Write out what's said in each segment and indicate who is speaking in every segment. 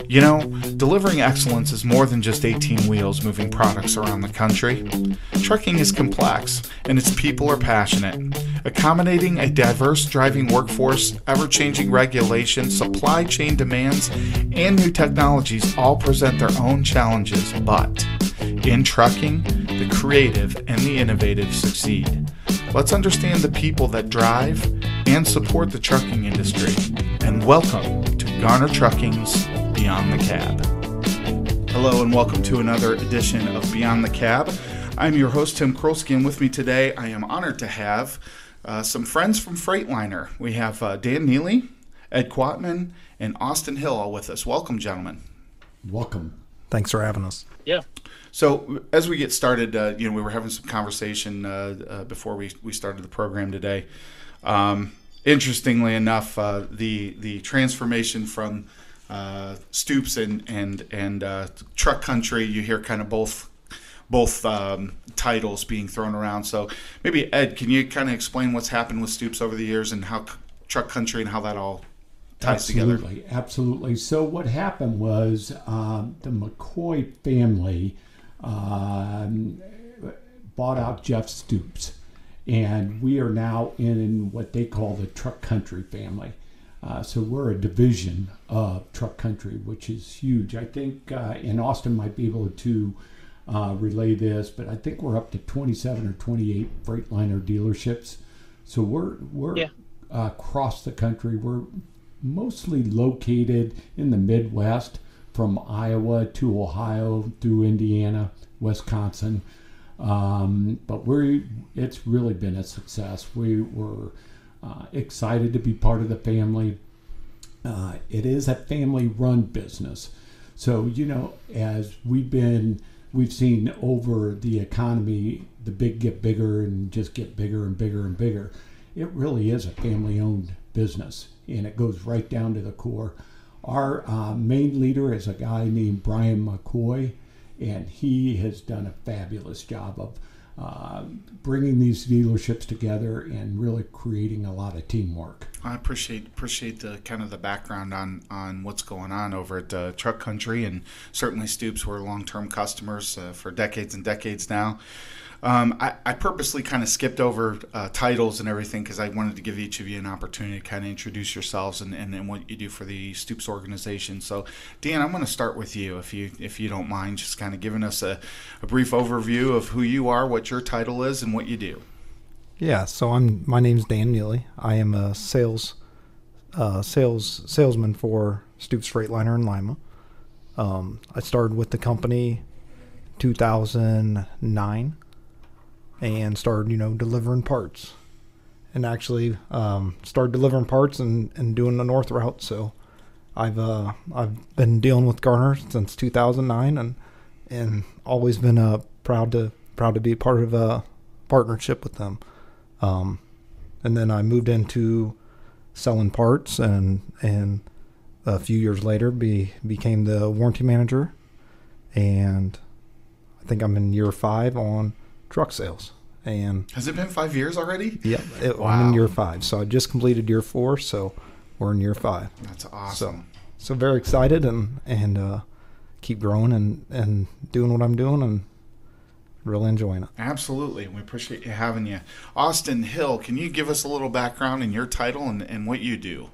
Speaker 1: You know, delivering excellence is more than just 18 wheels moving products around the country. Trucking is complex, and its people are passionate. Accommodating a diverse driving workforce, ever-changing regulations, supply chain demands, and new technologies all present their own challenges, but in trucking, the creative and the innovative succeed. Let's understand the people that drive and support the trucking industry, and welcome to Garner Trucking's Beyond the Cab. Hello and welcome to another edition of Beyond the Cab. I'm your host, Tim Krolsky, and with me today I am honored to have some friends from Freightliner. We have Dan Neely, Ed Quatman, and Austin Hill all with us. Welcome, gentlemen.
Speaker 2: Welcome.
Speaker 3: Thanks for having us.
Speaker 4: Yeah.
Speaker 1: So as we get started, we were having some conversation before we started the program today. Interestingly enough, the transformation from Stoops and truck country, you hear kind of both titles being thrown around. So maybe Ed, can you kind of explain what's happened with Stoops over the years and how truck country and how that all ties together?
Speaker 2: Absolutely. So what happened was the McCoy family bought out Jeff Stoops, and we are now in what they call the truck country family. So we're a division of truck country, which is huge. I think, and Austin might be able to relay this, but I think we're up to 27 or 28 Freightliner dealerships. So we're across the country. We're mostly located in the Midwest, from Iowa to Ohio through Indiana, Wisconsin. But it's really been a success. We were excited to be part of the family. It is a family-run business. So, as we've seen over the economy, the big get bigger and just get bigger and bigger and bigger. It really is a family-owned business, and it goes right down to the core. Our main leader is a guy named Brian McCoy, and he has done a fabulous job of bringing these dealerships together and really creating a lot of teamwork.
Speaker 1: I appreciate the kind of the background on what's going on over at Truck Country, and certainly Stoops. We're long-term customers for decades and decades now. I purposely kind of skipped over titles and everything because I wanted to give each of you an opportunity to kind of introduce yourselves and what you do for the Stoops organization. So, Dan, I'm going to start with you, if you don't mind, just kind of giving us a brief overview of who you are, what your title is, and what you do.
Speaker 3: Yeah, so my name's Dan Neely. I am a salesman for Stoops Freightliner in Lima. I started with the company 2009 and started, delivering parts. And actually started delivering parts and doing the north route. So I've been dealing with Garner since 2009 and always been proud to be part of a partnership with them. And then I moved into selling parts and a few years later became the warranty manager, and I think I'm in year 5 on truck sales. And
Speaker 1: has it been 5 years already?
Speaker 3: Yeah,
Speaker 1: wow.
Speaker 3: I'm in year 5. So I just completed year 4, so we're in year 5.
Speaker 1: That's awesome.
Speaker 3: So very excited and keep growing and doing what I'm doing and really enjoying it.
Speaker 1: Absolutely. We appreciate you having you. Austin Hill, can you give us a little background in your title and what you do?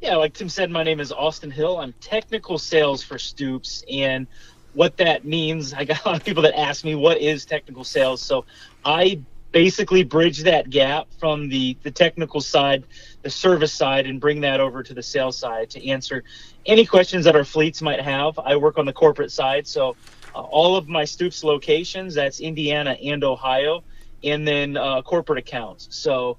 Speaker 4: Yeah, like Tim said, my name is Austin Hill. I'm technical sales for Stoops, and what that means, I got a lot of people that ask me, what is technical sales? So I basically bridge that gap from the technical side, the service side, and bring that over to the sales side to answer any questions that our fleets might have. I work on the corporate side, so all of my Stoops locations, that's Indiana and Ohio, and then corporate accounts. So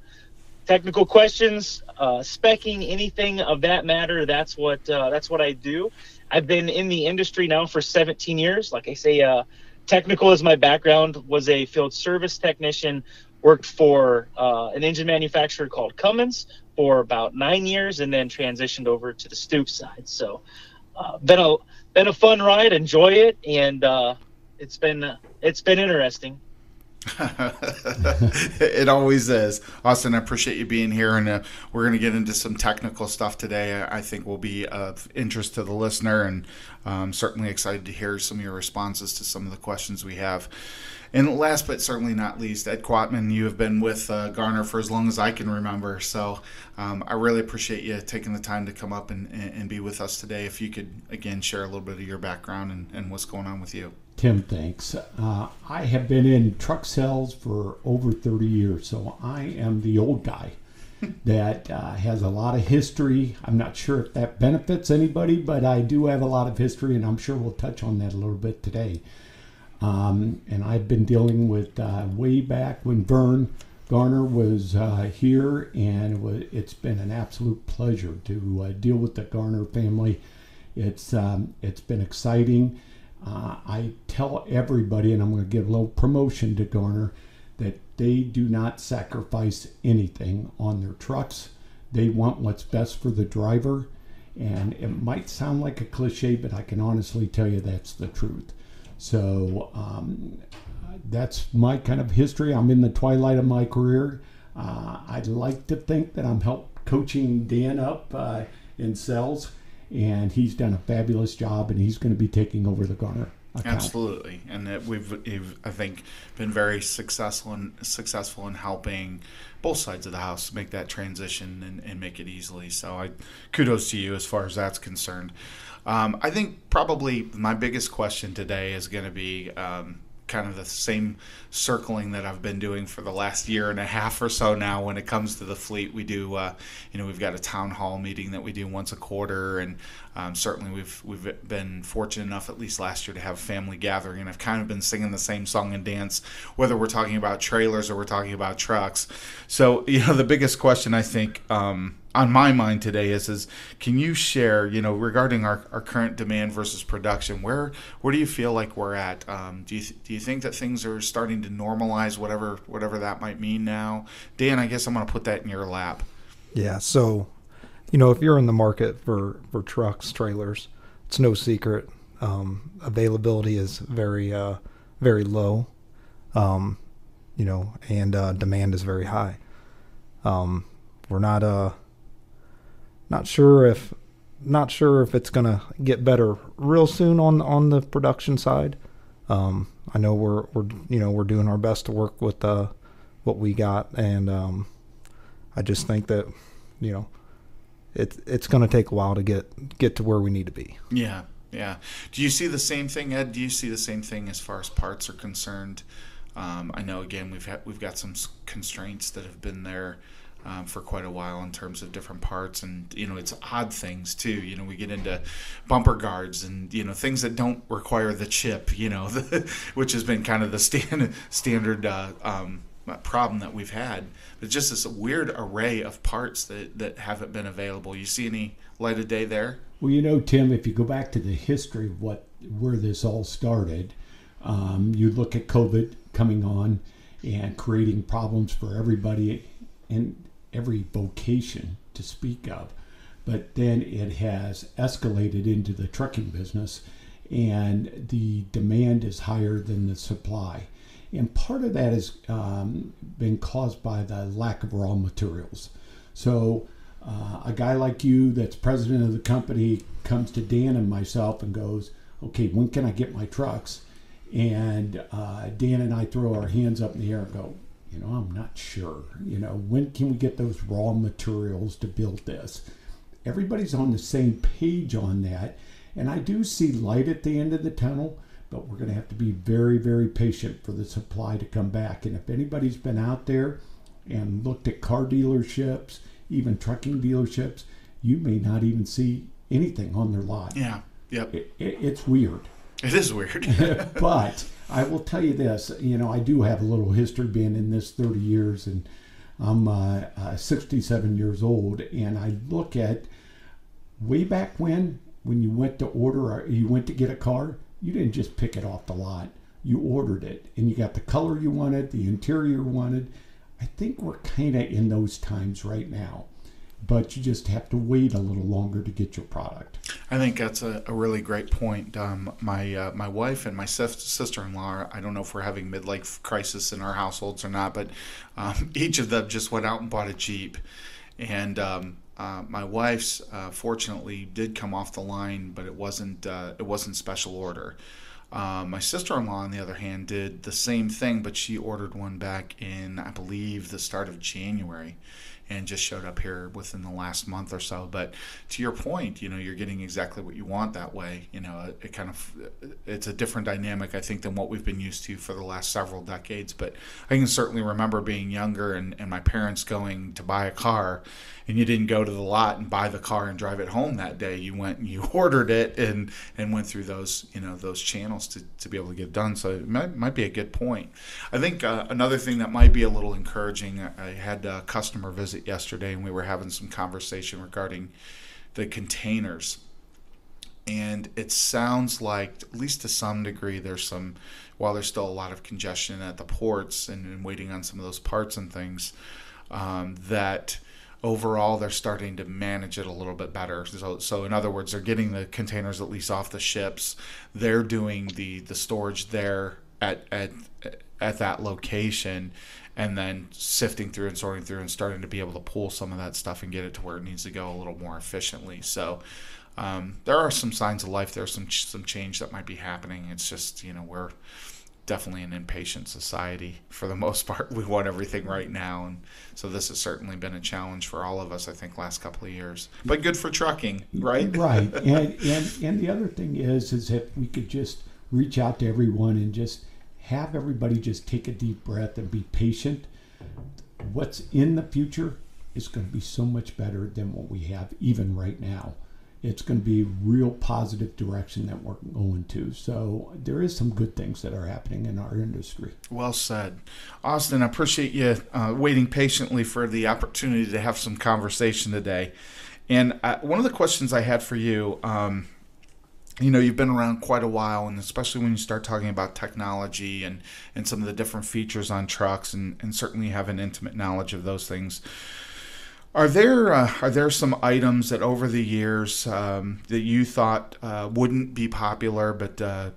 Speaker 4: technical questions, speccing, anything of that matter, that's what I do. I've been in the industry now for 17 years. Like I say, technical is my background, was a field service technician, worked for an engine manufacturer called Cummins for about 9 years, and then transitioned over to the Stoops side. So been a fun ride, enjoy it, and it's been interesting.
Speaker 1: It always is. Austin, I appreciate you being here, and we're going to get into some technical stuff today. I think will be of interest to the listener, and I'm certainly excited to hear some of your responses to some of the questions we have. And last but certainly not least, Ed Quatman, you have been with Garner for as long as I can remember, so I really appreciate you taking the time to come up and be with us today. If you could, again, share a little bit of your background and what's going on with you.
Speaker 2: Tim, thanks. I have been in truck sales for over 30 years, so I am the old guy that has a lot of history. I'm not sure if that benefits anybody, but I do have a lot of history, and I'm sure we'll touch on that a little bit today. And I've been dealing with way back when Garner was here, and it's been an absolute pleasure to deal with the Garner family. It's been exciting. I tell everybody, and I'm going to give a little promotion to Garner, that they do not sacrifice anything on their trucks. They want what's best for the driver, and it might sound like a cliche, but I can honestly tell you that's the truth. So that's my kind of history. I'm in the twilight of my career. I'd like to think that I'm coaching Dan up in sales, and he's done a fabulous job, and he's going to be taking over the Garner account.
Speaker 1: Absolutely, and that we've I think been very successful in helping both sides of the house make that transition and make it easily. So kudos to you as far as that's concerned. I think probably my biggest question today is going to be kind of the same circling that I've been doing for the last year and a half or so now. When it comes to the fleet, we do, we've got a town hall meeting that we do once a quarter, and certainly we've been fortunate enough, at least last year, to have a family gathering, and I've kind of been singing the same song and dance, whether we're talking about trailers or we're talking about trucks. So, the biggest question I think on my mind today is can you share, regarding our current demand versus production, where do you feel like we're at? Do you think that things are starting to normalize, whatever that might mean now? Dan, I guess I'm going to put that in your lap.
Speaker 3: Yeah, so, if you're in the market for trucks, trailers, it's no secret. Availability is very, very low, and demand is very high. We're not sure if it's gonna get better real soon on the production side. I know we're doing our best to work with what we got, and I just think that it's gonna take a while to get to where we need to be.
Speaker 1: Yeah. Do you see the same thing, Ed? Do you see the same thing as far as parts are concerned? I know again we've got some constraints that have been there for quite a while in terms of different parts, and it's odd things too. We get into bumper guards and things that don't require the chip, which has been kind of the standard problem that we've had. But just this weird array of parts that haven't been available. You see any light of day there?
Speaker 2: Well, Tim, if you go back to the history of where this all started, you look at COVID coming on and creating problems for everybody in every vocation to speak of. But then it has escalated into the trucking business, and the demand is higher than the supply. And part of that has been caused by the lack of raw materials. So a guy like you that's president of the company comes to Dan and myself and goes, okay, when can I get my trucks? And Dan and I throw our hands up in the air and go, I'm not sure. When can we get those raw materials to build this? Everybody's on the same page on that. And I do see light at the end of the tunnel, but we're going to have to be very, very patient for the supply to come back. And if anybody's been out there and looked at car dealerships, even trucking dealerships, you may not even see anything on their lot.
Speaker 1: Yeah. Yep.
Speaker 2: It's weird.
Speaker 1: It is weird.
Speaker 2: But I will tell you this, I do have a little history being in this 30 years, and I'm 67 years old, and I look at way back when you went to order or you went to get a car, you didn't just pick it off the lot. You ordered it, and you got the color you wanted, the interior you wanted. I think we're kind of in those times right now. but you just have to wait a little longer to get your product.
Speaker 1: I think that's a really great point. My wife and my sister-in-law, I don't know if we're having midlife crisis in our households or not, but each of them just went out and bought a Jeep. And my wife's fortunately did come off the line, but it wasn't special order. My sister-in-law, on the other hand, did the same thing, but she ordered one back in, I believe, the start of January, and just showed up here within the last month or so. But to your point, you're getting exactly what you want that way. It's a different dynamic, I think, than what we've been used to for the last several decades. But I can certainly remember being younger and my parents going to buy a car, and you didn't go to the lot and buy the car and drive it home that day. You went and you ordered it and went through those channels to be able to get it done. So it might be a good point. I think another thing that might be a little encouraging, I had a customer visit yesterday, and we were having some conversation regarding the containers. And it sounds like, at least to some degree, while there's still a lot of congestion at the ports and waiting on some of those parts and things, that overall they're starting to manage it a little bit better. So in other words, they're getting the containers at least off the ships. They're doing the storage there at that location, and then sifting through and sorting through and starting to be able to pull some of that stuff and get it to where it needs to go a little more efficiently. So there are some signs of life. There's some change that might be happening. It's just, we're definitely an impatient society for the most part. We want everything right now, and so this has certainly been a challenge for all of us, I think, last couple of years. But good for trucking, right?
Speaker 2: Right. And the other thing is if we could just reach out to everyone and just have everybody just take a deep breath and be patient. What's in the future is going to be so much better than what we have even right now. It's going to be a real positive direction that we're going to. So there is some good things that are happening in our industry.
Speaker 1: Well said. Austin, I appreciate you waiting patiently for the opportunity to have some conversation today. And one of the questions I had for you, you've been around quite a while, and especially when you start talking about technology and some of the different features on trucks, and certainly have an intimate knowledge of those things. Are there some items that over the years that you thought wouldn't be popular, but that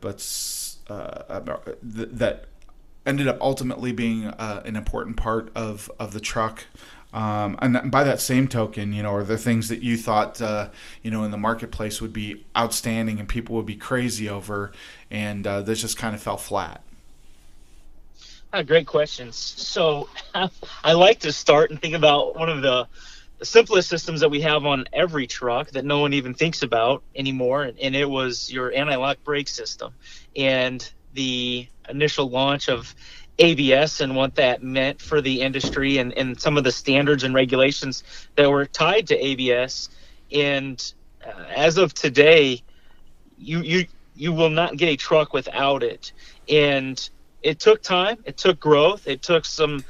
Speaker 1: ended up ultimately being an important part of the truck? And by that same token, are there things that you thought, in the marketplace would be outstanding and people would be crazy over, and this just kind of fell flat?
Speaker 4: Great questions. So I like to start and think about one of the simplest systems that we have on every truck that no one even thinks about anymore, and it was your anti-lock brake system and the initial launch of ABS and what that meant for the industry, and some of the standards and regulations that were tied to ABS. And as of today, you will not get a truck without it. And it took time, it took growth, it took some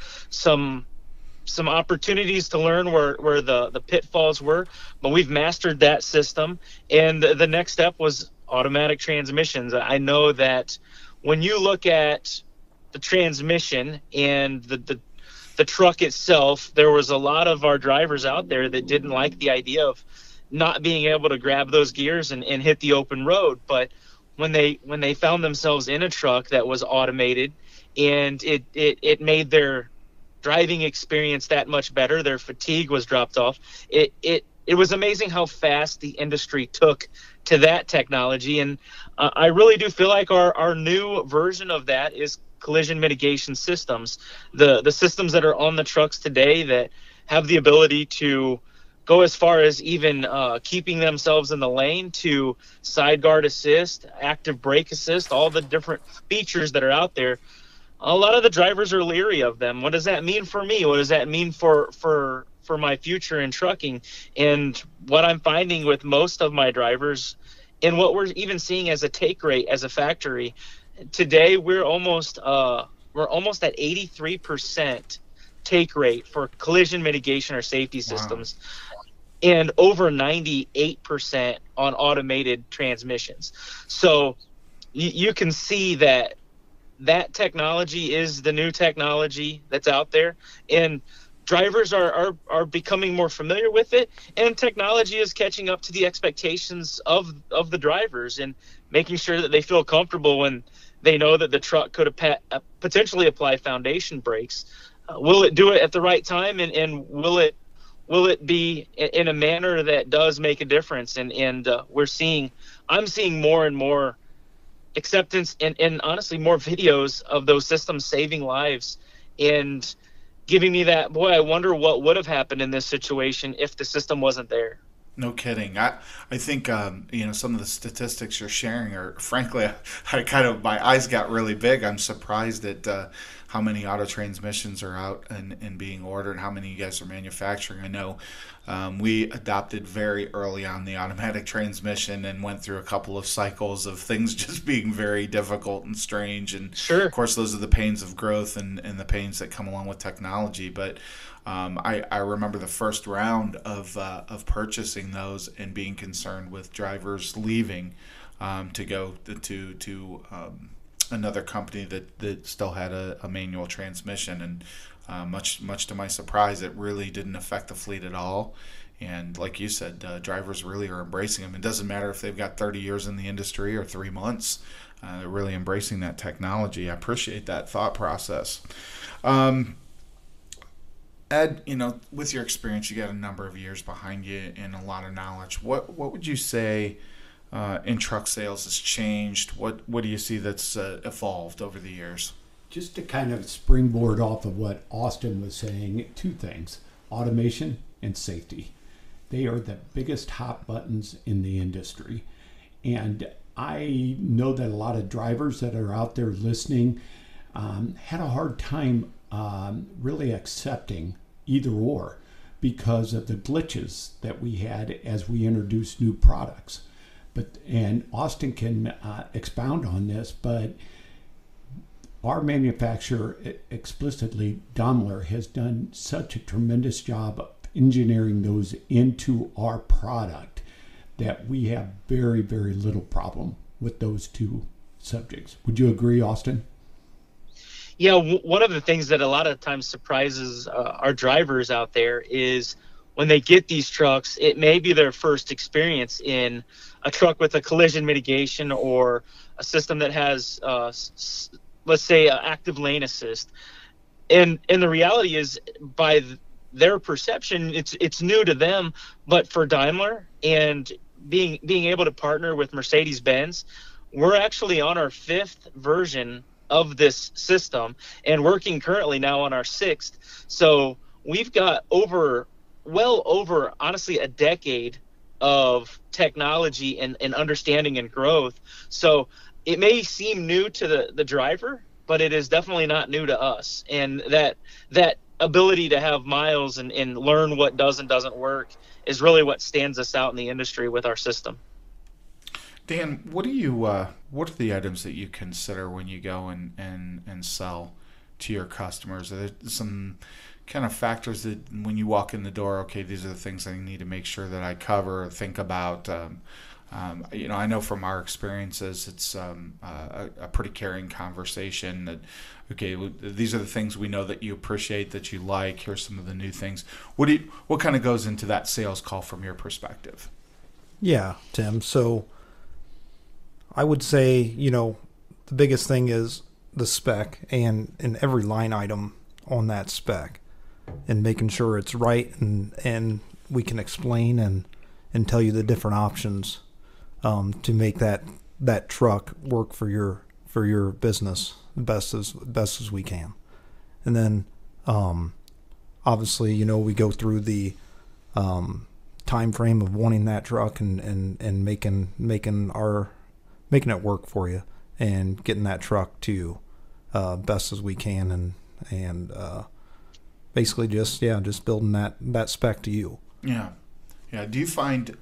Speaker 4: opportunities to learn where the pitfalls were, but we've mastered that system. And the next step was automatic transmissions. I know that when you look at the transmission and the truck itself, there was a lot of our drivers out there that didn't like the idea of not being able to grab those gears and hit the open road. But when they found themselves in a truck that was automated, and it made their driving experience that much better, their fatigue was dropped off. It was amazing how fast the industry took to that technology. And I really do feel like our new version of that is collision mitigation systems, the systems that are on the trucks today that have the ability to go as far as even keeping themselves in the lane, to side guard assist, active brake assist, all the different features that are out there. A lot of the drivers are leery of them. What does that mean for me? What does that mean for my future in trucking? And what I'm finding with most of my drivers, and what we're even seeing as a take rate as a factory today, we're almost at 83% take rate for collision mitigation or safety systems. Wow. And over 98% on automated transmissions. So you can see that technology is the new technology that's out there. And drivers are becoming more familiar with it, and technology is catching up to the expectations of the drivers, and making sure that they feel comfortable when they know that the truck could potentially apply foundation brakes. Will it do it at the right time, and will it be in a manner that does make a difference? And I'm seeing more and more acceptance, and honestly more videos of those systems saving lives, and giving me that, boy, I wonder what would have happened in this situation if the system wasn't there.
Speaker 1: No kidding. I think some of the statistics you're sharing are, frankly, my eyes got really big. I'm surprised at how many auto transmissions are out and being ordered, and how many you guys are manufacturing. I know we adopted very early on the automatic transmission and went through a couple of cycles of things just being very difficult and strange. And
Speaker 4: Sure.
Speaker 1: Of course, those are the pains of growth and the pains that come along with technology. But I remember the first round of purchasing those and being concerned with drivers leaving to go to another company that still had a manual transmission, and much to my surprise, it really didn't affect the fleet at all. And like you said, drivers really are embracing them. It doesn't matter if they've got 30 years in the industry or 3 months. They're really embracing that technology. I appreciate that thought process. Ed, with your experience, you got a number of years behind you and a lot of knowledge. What would you say in truck sales has changed? What do you see that's evolved over the years?
Speaker 2: Just to kind of springboard off of what Austin was saying, 2 things: automation and safety. They are the biggest hot buttons in the industry. And I know that a lot of drivers that are out there listening had a hard time really accepting either or, because of the glitches that we had as we introduced new products. And Austin can expound on this, but our manufacturer, explicitly Daimler, has done such a tremendous job of engineering those into our product that we have very, very little problem with those 2 subjects. Would you agree, Austin?
Speaker 4: Yeah, one of the things that a lot of times surprises our drivers out there is when they get these trucks, it may be their first experience in a truck with a collision mitigation or a system that has, let's say, active lane assist. And the reality is, by their perception, it's new to them. But for Daimler, and being able to partner with Mercedes-Benz, we're actually on our 5th version of this system and working currently now on our 6th. So we've got well over honestly a decade of technology and understanding and growth. So it may seem new to the driver, but it is definitely not new to us. And that ability to have miles and learn what does and doesn't work is really what stands us out in the industry with our system.
Speaker 1: Dan, what are the items that you consider when you go and sell to your customers? Are there some kind of factors that when you walk in the door, okay, these are the things I need to make sure that I cover or think about? I know from our experiences, it's a pretty caring conversation that, okay, these are the things we know that you appreciate, that you like. Here's some of the new things. What kind of goes into that sales call from your perspective?
Speaker 3: Yeah, Tim. So I would say, the biggest thing is the spec and every line item on that spec, and making sure it's right, and we can explain and tell you the different options to make that truck work for your business best as we can. And then obviously, we go through the time frame of wanting that truck and making it work for you, and getting that truck to best as we can, and basically just building that spec to you.
Speaker 1: Yeah. Do you find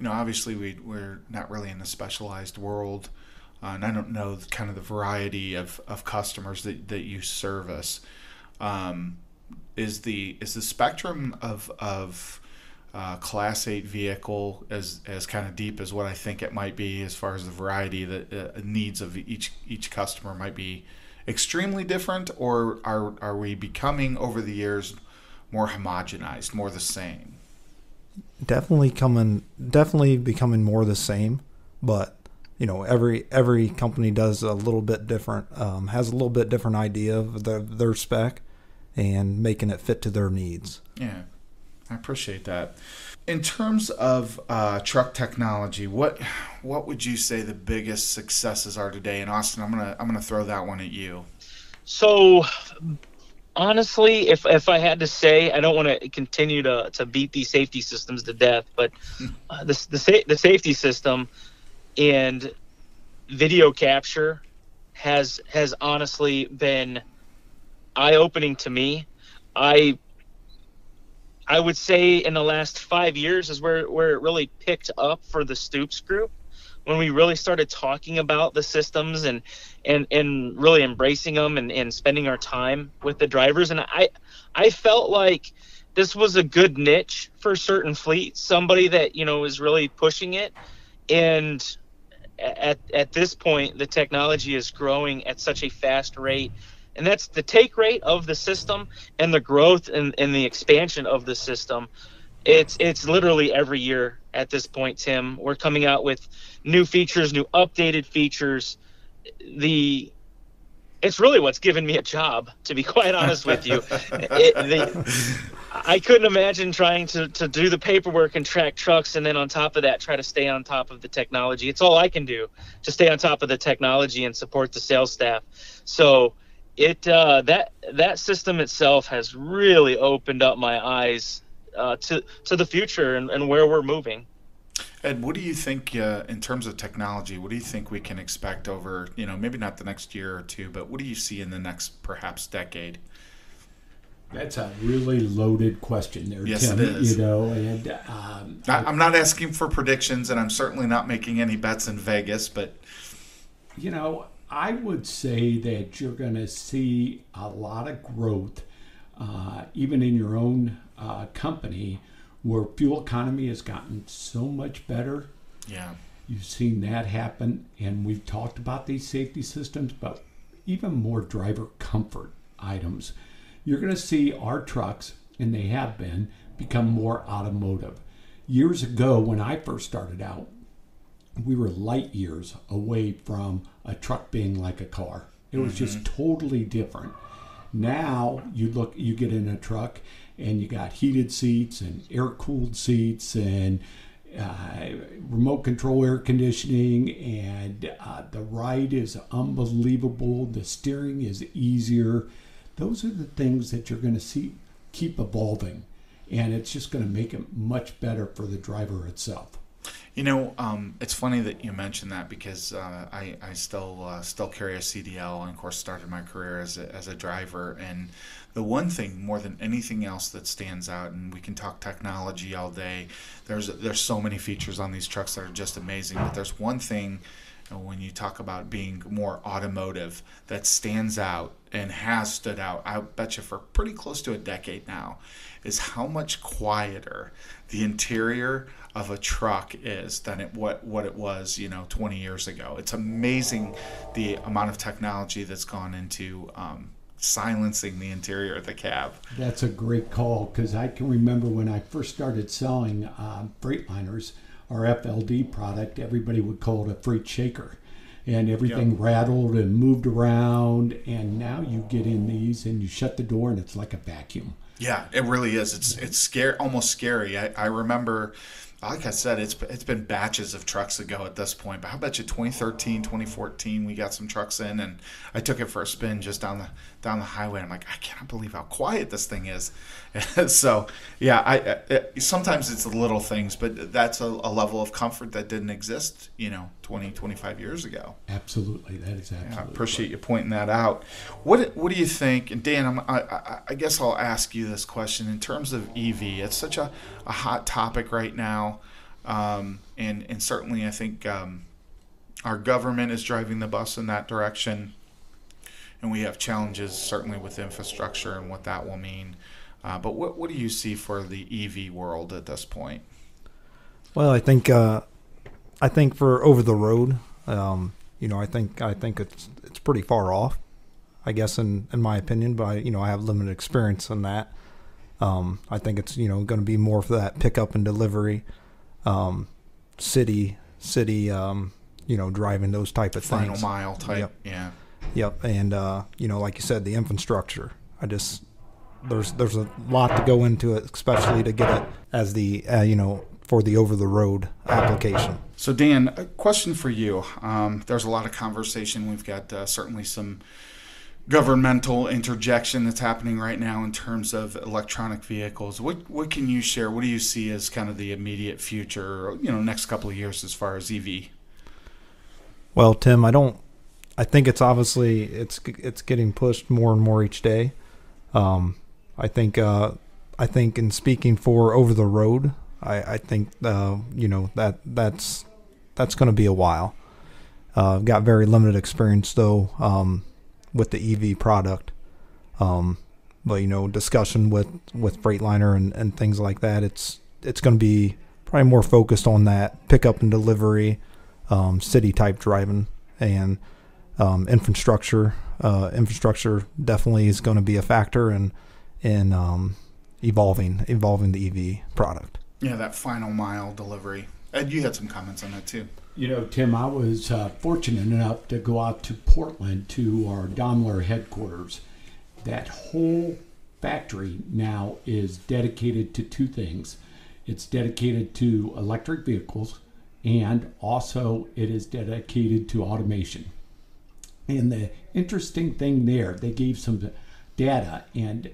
Speaker 1: obviously we're not really in a specialized world, and I don't know kind of the variety of customers that you service. Is the spectrum of Class 8 vehicle as kind of deep as what I think it might be, as far as the variety that needs of each customer might be extremely different, or are we becoming over the years more homogenized, more the same?
Speaker 3: Definitely becoming more the same, but every company does a little bit different, has a little bit different idea of their spec and making it fit to their needs.
Speaker 1: Yeah, I appreciate that. In terms of truck technology, what would you say the biggest successes are today? And Austin, I'm gonna throw that one at you.
Speaker 4: So honestly, if I had to say, I don't want to continue to beat these safety systems to death, but the safety system and video capture has honestly been eye-opening to me. I would say in the last 5 years is where it really picked up for the Stoops group, when we really started talking about the systems and really embracing them and spending our time with the drivers. And I felt like this was a good niche for certain fleets, somebody that, is really pushing it. And at this point, the technology is growing at such a fast rate. And that's the take rate of the system and the growth and the expansion of the system. It's literally every year at this point, Tim. We're coming out with new features, new updated features. It's really what's given me a job, to be quite honest with you. I couldn't imagine trying to do the paperwork and track trucks, and then on top of that, try to stay on top of the technology. It's all I can do to stay on top of the technology and support the sales staff. So that system itself has really opened up my eyes to the future and where we're moving.
Speaker 1: Ed, what do you think in terms of technology? What do you think we can expect over, maybe not the next year or two, but what do you see in the next perhaps decade?
Speaker 2: That's a really loaded question there,
Speaker 1: yes,
Speaker 2: Tim.
Speaker 1: It is.
Speaker 2: And
Speaker 1: I'm not asking for predictions, and I'm certainly not making any bets in Vegas, but
Speaker 2: I would say that you're going to see a lot of growth, even in your own company, where fuel economy has gotten so much better.
Speaker 1: Yeah.
Speaker 2: You've seen that happen, and we've talked about these safety systems, but even more driver comfort items. You're going to see our trucks, and they have been, become more automotive. Years ago, when I first started out, we were light years away from a truck being like a car. It was just totally different. Now you get in a truck and you got heated seats and air-cooled seats and remote control air conditioning, and the ride is unbelievable. The steering is easier. Those are the things that you're going to see keep evolving, and it's just going to make it much better for the driver itself.
Speaker 1: It's funny that you mentioned that, because I still carry a CDL, and of course started my career as a driver. And the one thing more than anything else that stands out, and we can talk technology all day, there's so many features on these trucks that are just amazing, but there's one thing when you talk about being more automotive that stands out and has stood out, I bet you for pretty close to a decade now, is how much quieter the interior of a truck is than what it was 20 years ago. It's amazing the amount of technology that's gone into silencing the interior of the cab.
Speaker 2: That's a great call, because I can remember when I first started selling Freightliners, our FLD product, everybody would call it a freight shaker, and everything rattled and moved around. And now you get in these and you shut the door and it's like a vacuum.
Speaker 1: Yeah, it really is. It's scary, almost scary. I remember, like I said, it's been batches of trucks ago at this point. But how about you, 2013, 2014, we got some trucks in, and I took it for a spin just down the highway. I'm like, I can't believe how quiet this thing is. So yeah, sometimes it's the little things, but that's a level of comfort that didn't exist 20, 25 years ago.
Speaker 2: Absolutely, that is absolutely.
Speaker 1: I appreciate you pointing that out. What do you think? And Dan, I guess I'll ask you this question in terms of EV. It's such a hot topic right now, and certainly I think our government is driving the bus in that direction, and we have challenges certainly with infrastructure and what that will mean. But what do you see for the EV world at this point?
Speaker 3: Well, I think for over the road, I think it's pretty far off, I guess, in my opinion. But I have limited experience in that, I think it's going to be more for that pickup and delivery, city, driving those type of
Speaker 1: Final
Speaker 3: things.
Speaker 1: mile type.
Speaker 3: Yep.
Speaker 1: Yeah.
Speaker 3: Yep, and like you said, the infrastructure. There's a lot to go into it, especially to get it as the for the over the road application.
Speaker 1: So Dan, a question for you. There's a lot of conversation. We've got certainly some governmental interjection that's happening right now in terms of electronic vehicles. What can you share? What do you see as kind of the immediate future, or, next couple of years as far as EV?
Speaker 3: Well, Tim, I think it's obviously it's getting pushed more and more each day. I think in speaking for over the road, I think that's going to be a while. I've got very limited experience though with the EV product, but discussion with Freightliner and things like that. It's going to be probably more focused on that pickup and delivery, city type driving, and infrastructure. Infrastructure definitely is going to be a factor in evolving the EV product.
Speaker 1: Yeah, that final mile delivery. Ed, you had some comments on that too.
Speaker 2: Tim, I was fortunate enough to go out to Portland to our Daimler headquarters. That whole factory now is dedicated to two things. It's dedicated to electric vehicles, and also it is dedicated to automation. And the interesting thing there, they gave some data, and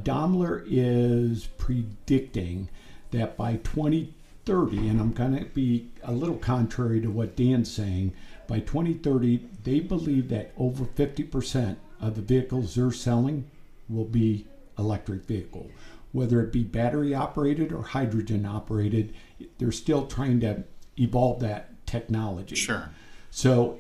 Speaker 2: Daimler is predicting that by 2030, and I'm going to be a little contrary to what Dan's saying, by 2030, they believe that over 50% of the vehicles they're selling will be electric vehicle. Whether it be battery operated or hydrogen operated, they're still trying to evolve that technology.
Speaker 1: Sure.
Speaker 2: So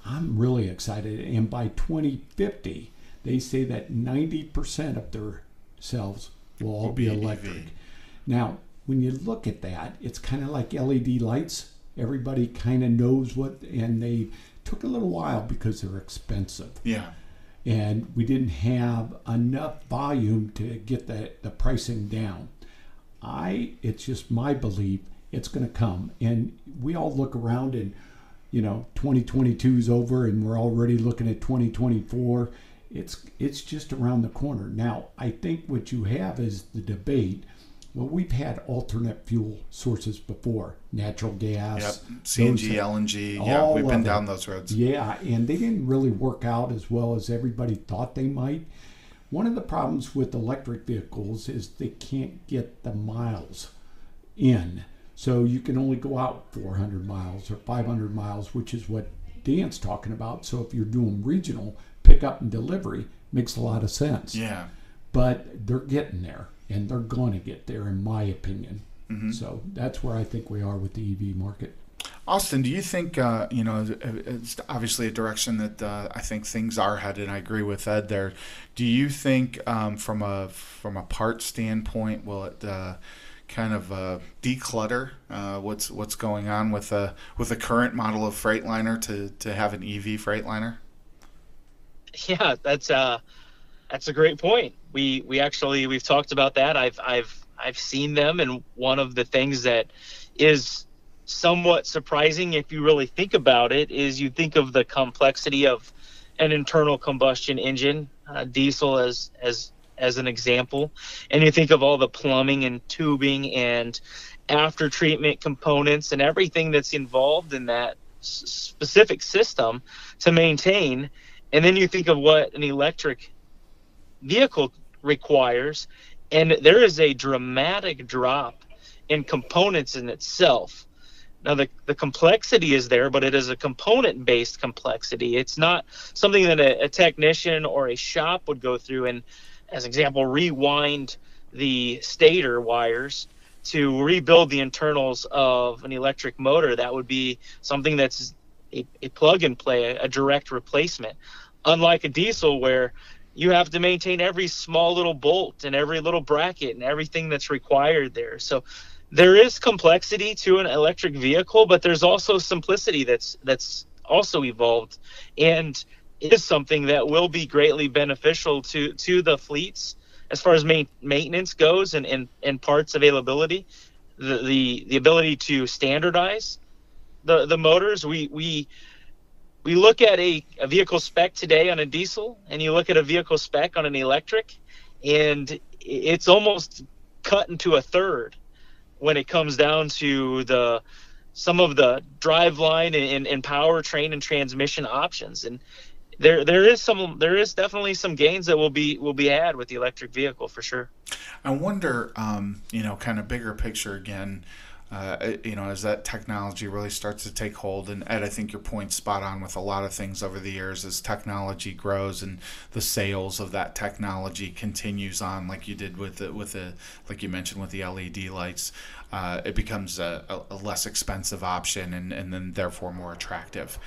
Speaker 2: I'm really excited. And by 2050, they say that 90% of their cells will all be electric.
Speaker 1: EV.
Speaker 2: Now, when you look at that, it's kind of like LED lights. Everybody kind of knows what, and they took a little while because they're expensive.
Speaker 1: Yeah.
Speaker 2: And we didn't have enough volume to get the pricing down. It's just my belief it's going to come. And we all look around and, 2022 is over and we're already looking at 2024. It's just around the corner. Now, I think what you have is the debate. Well, we've had alternate fuel sources before, natural gas.
Speaker 1: Yep, CNG, LNG. Yeah, we've been down those roads.
Speaker 2: Yeah, and they didn't really work out as well as everybody thought they might. One of the problems with electric vehicles is they can't get the miles in. So you can only go out 400 miles or 500 miles, which is what Dan's talking about. So if you're doing regional pickup and delivery, makes a lot of sense.
Speaker 1: Yeah.
Speaker 2: But they're getting there. And they're going to get there, in my opinion. Mm-hmm. So that's where I think we are with the EV market.
Speaker 1: Austin, do you think, it's obviously a direction that I think things are headed, and I agree with Ed there. Do you think from a part standpoint, will it kind of declutter what's going on with the current model of Freightliner to have an EV Freightliner?
Speaker 4: Yeah, that's a great point. We've talked about that. I've seen them, and one of the things that is somewhat surprising if you really think about it is you think of the complexity of an internal combustion engine, diesel as an example, and you think of all the plumbing and tubing and after treatment components and everything that's involved in that specific system to maintain, and then you think of what an electric vehicle requires, and there is a dramatic drop in components in itself. Now the complexity is there, but it is a component based complexity. It's not something that a technician or a shop would go through and, as an example, rewind the stator wires to rebuild the internals of an electric motor. That would be something that's a plug and play, a direct replacement, unlike a diesel where you have to maintain every small little bolt and every little bracket and everything that's required there. So there is complexity to an electric vehicle, but there's also simplicity that's also evolved and is something that will be greatly beneficial to the fleets as far as maintenance goes and parts availability, the ability to standardize the motors. We look at a vehicle spec today on a diesel, and you look at a vehicle spec on an electric, and it's almost cut into a third when it comes down to some of the driveline and powertrain and transmission options. And there is definitely some gains that will be had with the electric vehicle for sure.
Speaker 1: I wonder, kind of bigger picture again, as that technology really starts to take hold. And Ed, I think your point's spot on with a lot of things over the years as technology grows and the sales of that technology continues on, like you did with the like you mentioned with the LED lights. It becomes a less expensive option and then therefore more attractive.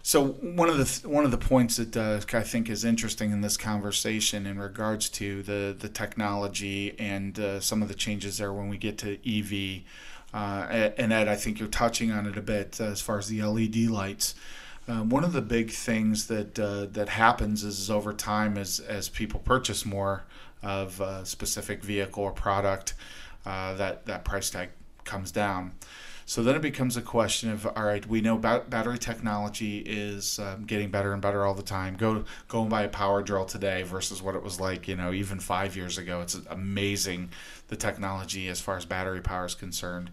Speaker 1: So one of the points that I think is interesting in this conversation in regards to the technology and some of the changes there when we get to EV, and Ed, I think you're touching on it a bit as far as the LED lights. One of the big things that happens is over time as people purchase more of a specific vehicle or product, that price tag comes down. So then it becomes a question of, all right, we know battery technology is getting better and better all the time. Go and buy a power drill today versus what it was like, even 5 years ago. It's amazing, the technology as far as battery power is concerned.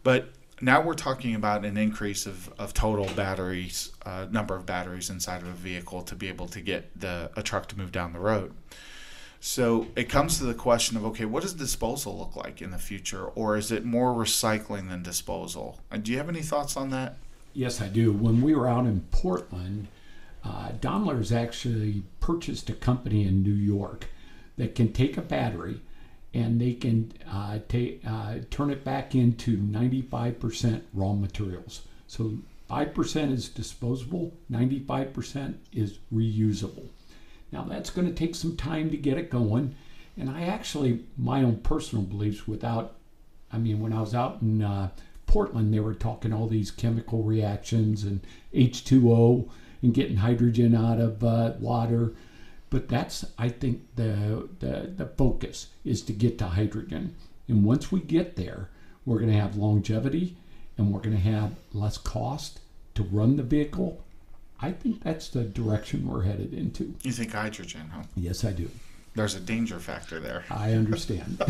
Speaker 1: But now we're talking about an increase of total batteries, number of batteries inside of a vehicle to be able to get a truck to move down the road. So it comes to the question of, okay, what does disposal look like in the future? Or is it more recycling than disposal? And do you have any thoughts on that?
Speaker 2: Yes, I do. When we were out in Portland, Daimler's actually purchased a company in New York that can take a battery and they can turn it back into 95% raw materials. So 5% is disposable, 95% is reusable. Now that's going to take some time to get it going, and I actually, my own personal beliefs when I was out in Portland, they were talking all these chemical reactions and H2O and getting hydrogen out of water, but that's, I think, the focus is to get to hydrogen. And once we get there, we're going to have longevity and we're going to have less cost to run the vehicle. I think that's the direction we're headed into.
Speaker 1: You think hydrogen, huh?
Speaker 2: Yes, I do.
Speaker 1: There's a danger factor there.
Speaker 2: I understand.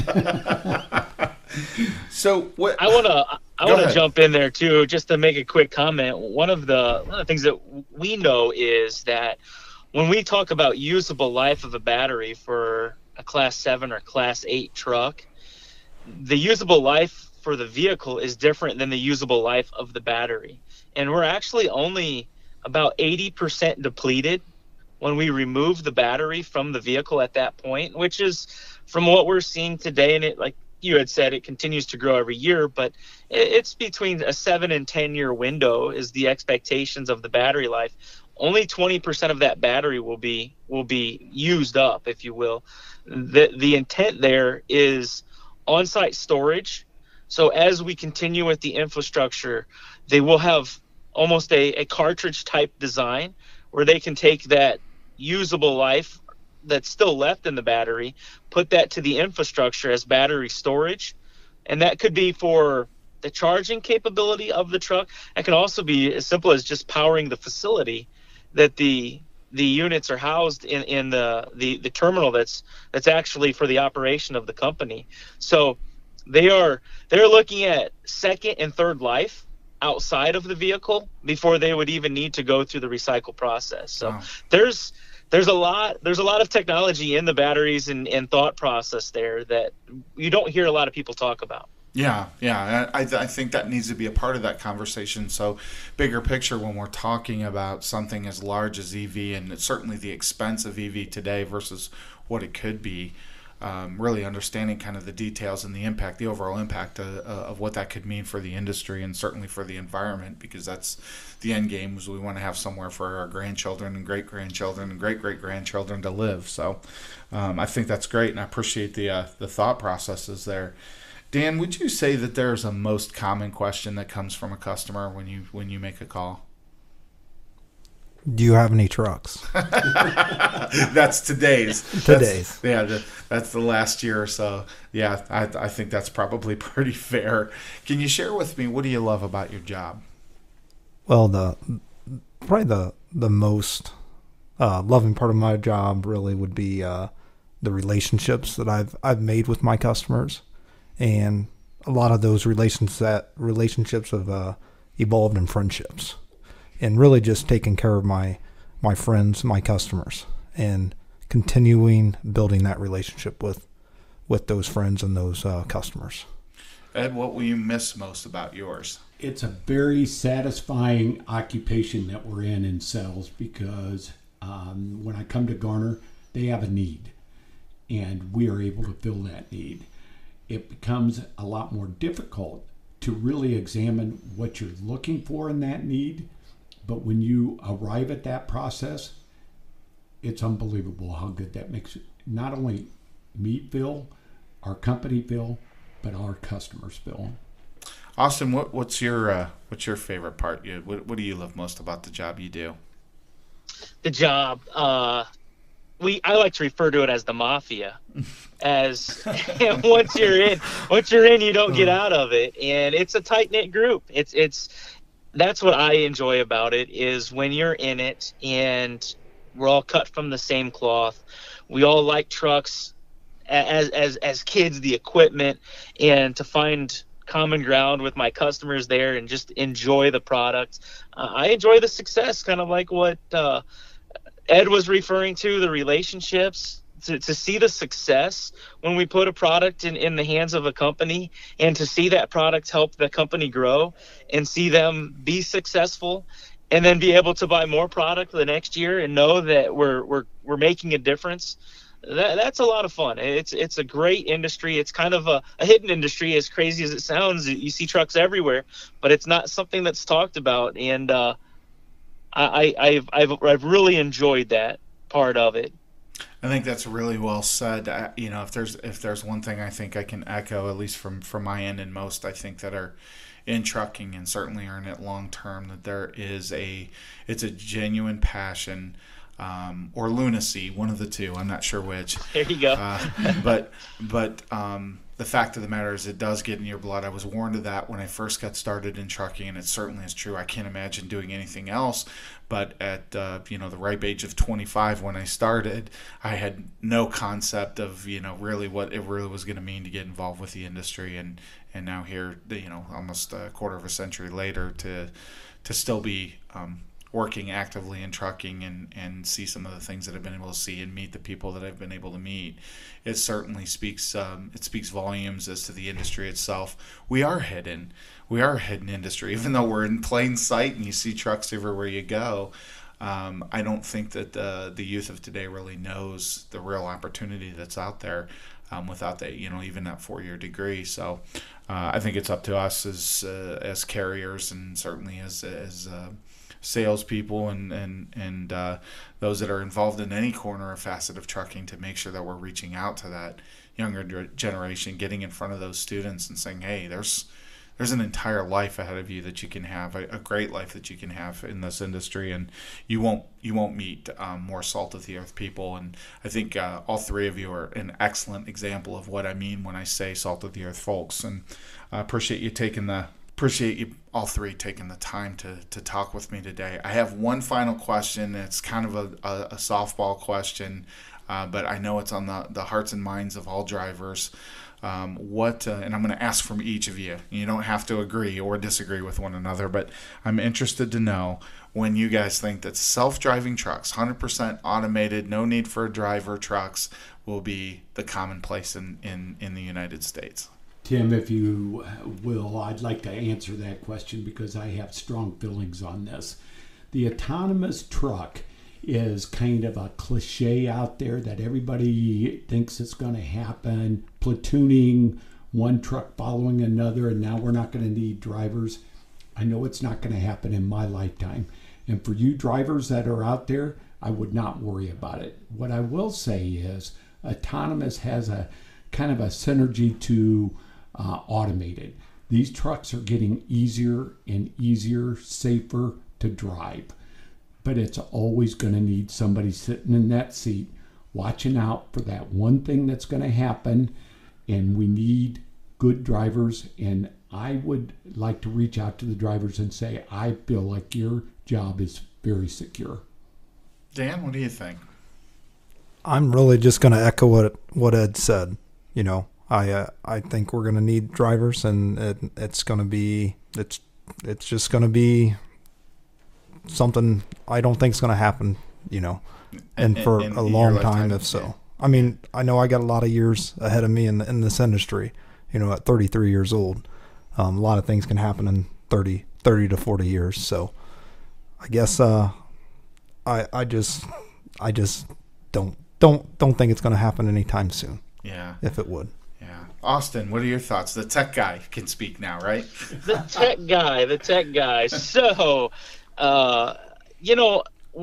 Speaker 1: So what
Speaker 4: I want to jump in there too, just to make a quick comment. One of the things that we know is that when we talk about usable life of a battery for a Class 7 or Class 8 truck, the usable life for the vehicle is different than the usable life of the battery. And we're actually only about 80% depleted when we remove the battery from the vehicle at that point, which is from what we're seeing today. And it, like you had said, it continues to grow every year, but it's between a 7 and 10 year window is the expectations of the battery life. Only 20% of that battery will be used up, if you will. The intent there is on-site storage. So as we continue with the infrastructure, they will have almost a cartridge type design where they can take that usable life that's still left in the battery, put that to the infrastructure as battery storage. And that could be for the charging capability of the truck. It can also be as simple as just powering the facility that the units are housed in the terminal that's actually for the operation of the company. So they're looking at second and third life outside of the vehicle before they would even need to go through the recycle process. So wow. There's a lot of technology in the batteries and thought process there that you don't hear a lot of people talk about.
Speaker 1: Yeah. I think that needs to be a part of that conversation. So bigger picture, when we're talking about something as large as EV and certainly the expense of EV today versus what it could be, really understanding kind of the details and the overall impact of what that could mean for the industry and certainly for the environment, because that's the end game, is we want to have somewhere for our grandchildren and great-grandchildren and great-great-grandchildren to live. So I think that's great, and I appreciate the thought processes there. Dan, would you say that there's a most common question that comes from a customer when you make a call?
Speaker 3: Do you have any trucks?
Speaker 1: That's today's. That's the last year or so. Yeah, I think that's probably pretty fair. Can you share with me, what do you love about your job?
Speaker 3: Well, probably the most loving part of my job really would be the relationships that I've made with my customers, and a lot of those relationships have evolved in friendships, and really just taking care of my friends, my customers, and continuing building that relationship with those friends and those customers.
Speaker 1: Ed, what will you miss most about yours?
Speaker 2: It's a very satisfying occupation that we're in sales, because when I come to Garner, they have a need, and we are able to fill that need. It becomes a lot more difficult to really examine what you're looking for in that need, but when you arrive at that process, it's unbelievable how good that makes not only me feel, our company feel, but our customers feel.
Speaker 1: Austin, what's your favorite part? What do you love most about the job you do?
Speaker 4: The job, I like to refer to it as the mafia. As once you're in, you don't get out of it, and it's a tight knit group. That's what I enjoy about it, is when you're in it and we're all cut from the same cloth. We all like trucks as kids, the equipment, and to find common ground with my customers there and just enjoy the product. I enjoy the success, kind of like what Ed was referring to, the relationships, to see the success when we put a product in the hands of a company, and to see that product help the company grow and see them be successful, and then be able to buy more product the next year and know that we're making a difference. That's a lot of fun. It's a great industry. It's kind of a hidden industry, as crazy as it sounds. You see trucks everywhere, but it's not something that's talked about. And I've really enjoyed that part of it.
Speaker 1: I think that's really well said. If there's one thing I think I can echo, at least from my end, and most I think that are in trucking and certainly are in it long term, that there is it's a genuine passion. Or lunacy, one of the two. I'm not sure which.
Speaker 4: There you go.
Speaker 1: But the fact of the matter is, it does get in your blood. I was warned of that when I first got started in trucking, and it certainly is true. I can't imagine doing anything else. But at the ripe age of 25, when I started, I had no concept of really what it really was going to mean to get involved with the industry, and now here, almost a quarter of a century later, to still be working actively in trucking and see some of the things that I've been able to see and meet the people that I've been able to meet. It certainly speaks volumes as to the industry itself. We are a hidden industry, even though we're in plain sight and you see trucks everywhere you go. I don't think that the youth of today really knows the real opportunity that's out there without that, even that 4-year degree. So I think it's up to us as carriers, and certainly as salespeople and those that are involved in any corner or facet of trucking, to make sure that we're reaching out to that younger generation, getting in front of those students and saying, hey, there's an entire life ahead of you that you can have, a great life that you can have in this industry, and you won't meet more salt of the earth people. And I think all three of you are an excellent example of what I mean when I say salt of the earth folks. And I appreciate you all three taking the time to talk with me today. I have one final question. It's kind of a softball question, but I know it's on the hearts and minds of all drivers. And I'm going to ask from each of you. You don't have to agree or disagree with one another, but I'm interested to know when you guys think that self-driving trucks, 100% automated, no need for a driver trucks, will be the commonplace in the United States.
Speaker 2: Tim, if you will, I'd like to answer that question because I have strong feelings on this. The autonomous truck is kind of a cliche out there that everybody thinks it's going to happen, platooning, one truck following another, and now we're not going to need drivers. I know it's not going to happen in my lifetime. And for you drivers that are out there, I would not worry about it. What I will say is autonomous has a kind of a synergy to automated. These trucks are getting easier and easier, safer to drive. but it's always going to need somebody sitting in that seat watching out for that one thing that's going to happen, and we need good drivers. And I would like to reach out to the drivers and say, I feel like your job is very secure.
Speaker 1: Dan, what do you think?
Speaker 3: I'm really just going to echo what Ed said. You know, I think we're going to need drivers, and it's going to be it's just going to be something I don't think is going to happen. You know, and for a long time, if so. I mean, I know I got a lot of years ahead of me in this industry. You know, at 33 years old, a lot of things can happen in 30 to 40 years. So, I guess I just don't think it's going to happen anytime soon.
Speaker 1: Yeah.
Speaker 3: If it would.
Speaker 1: Yeah. Austin, what are your thoughts? The tech guy can speak now, right?
Speaker 4: The tech guy. So, you know,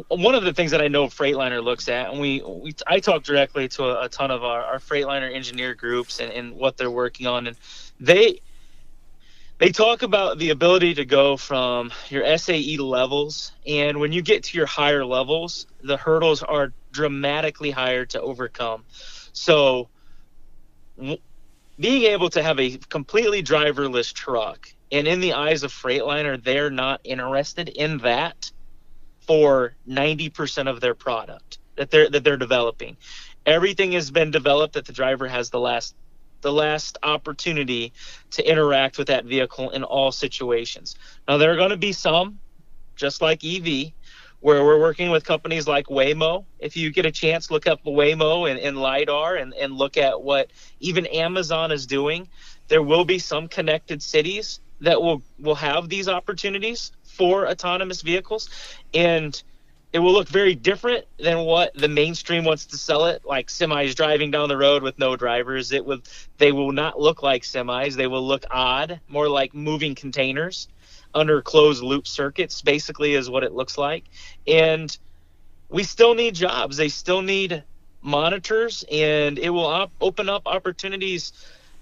Speaker 4: one of the things that I know Freightliner looks at, and I talk directly to a ton of our Freightliner engineer groups and what they're working on, and they talk about the ability to go from your SAE levels, and when you get to your higher levels, the hurdles are dramatically higher to overcome. So being able to have a completely driverless truck, and in the eyes of Freightliner, they're not interested in that for 90% of their product that they're developing. Everything has been developed that the driver has the last opportunity to interact with that vehicle in all situations. Now, there are going to be some, just like EV, where we're working with companies like Waymo. If you get a chance, look up Waymo and LiDAR and look at what even Amazon is doing. There will be some connected cities that will have these opportunities for autonomous vehicles, and it will look very different than what the mainstream wants to sell it, like semis driving down the road with no drivers. They will not look like semis. They will look odd, more like moving containers under closed loop circuits, basically is what it looks like. And we still need jobs. They still need monitors, and it will open up opportunities.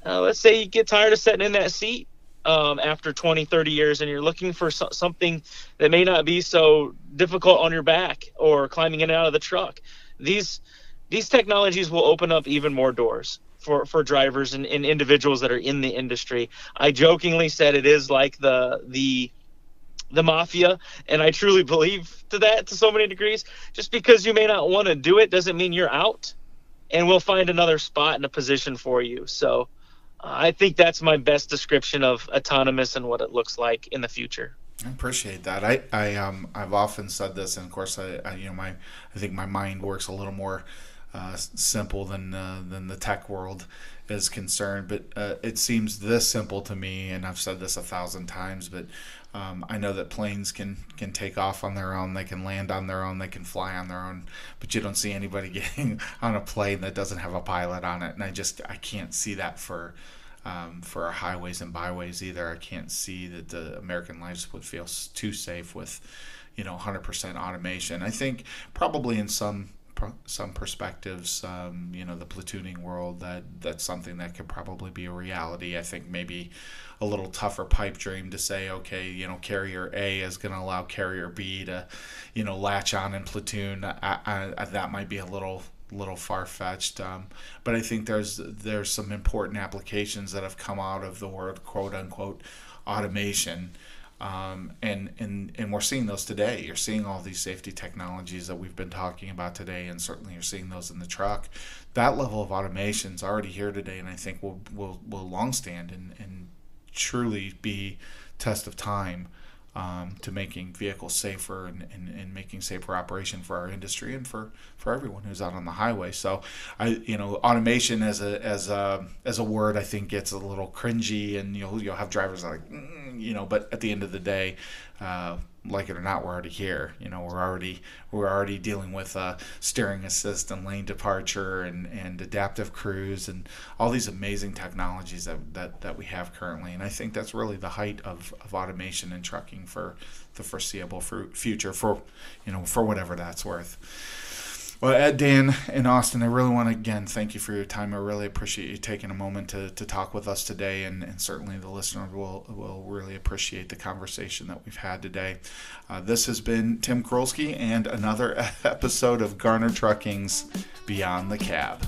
Speaker 4: Let's say you get tired of sitting in that seat after 20, 30 years, and you're looking for something that may not be so difficult on your back or climbing in and out of the truck. These technologies will open up even more doors for drivers and individuals that are in the industry. I jokingly said it is like the mafia, and I truly believe to so many degrees. Just because you may not want to do it doesn't mean you're out, and we'll find another spot and a position for you. So I think that's my best description of autonomous and what it looks like in the future.
Speaker 1: I appreciate that. I've often said this, and of course, I think my mind works a little more simple than the tech world is concerned. But it seems this simple to me, and I've said this 1,000 times. But I know that planes can take off on their own, they can land on their own, they can fly on their own. But you don't see anybody getting on a plane that doesn't have a pilot on it, and I can't see that for our highways and byways either. I can't see that the American lives would feel too safe with 100% automation. I think probably in some perspectives, the platooning world, that's something that could probably be a reality. I think maybe a little tougher pipe dream to say, okay, carrier A is going to allow carrier B to, latch on and platoon. That might be a little far-fetched, but I think there's some important applications that have come out of the word quote-unquote automation, and we're seeing those today. You're seeing all these safety technologies that we've been talking about today, and certainly you're seeing those in the truck. That level of automation is already here today, and I think will long stand and truly be test of time to making vehicles safer and making safer operation for our industry and for everyone who's out on the highway. So automation as a word, I think gets a little cringy, and you'll have drivers like but at the end of the day, like it or not, we're already here. We're already dealing with steering assist and lane departure and adaptive cruise and all these amazing technologies that we have currently. And I think that's really the height of automation in trucking for the foreseeable future, for whatever that's worth. Well, Ed, Dan, and Austin, I really want to, again, thank you for your time. I really appreciate you taking a moment to talk with us today, and certainly the listener will really appreciate the conversation that we've had today. This has been Tim Krolsky and another episode of Garner Trucking's Beyond the Cab.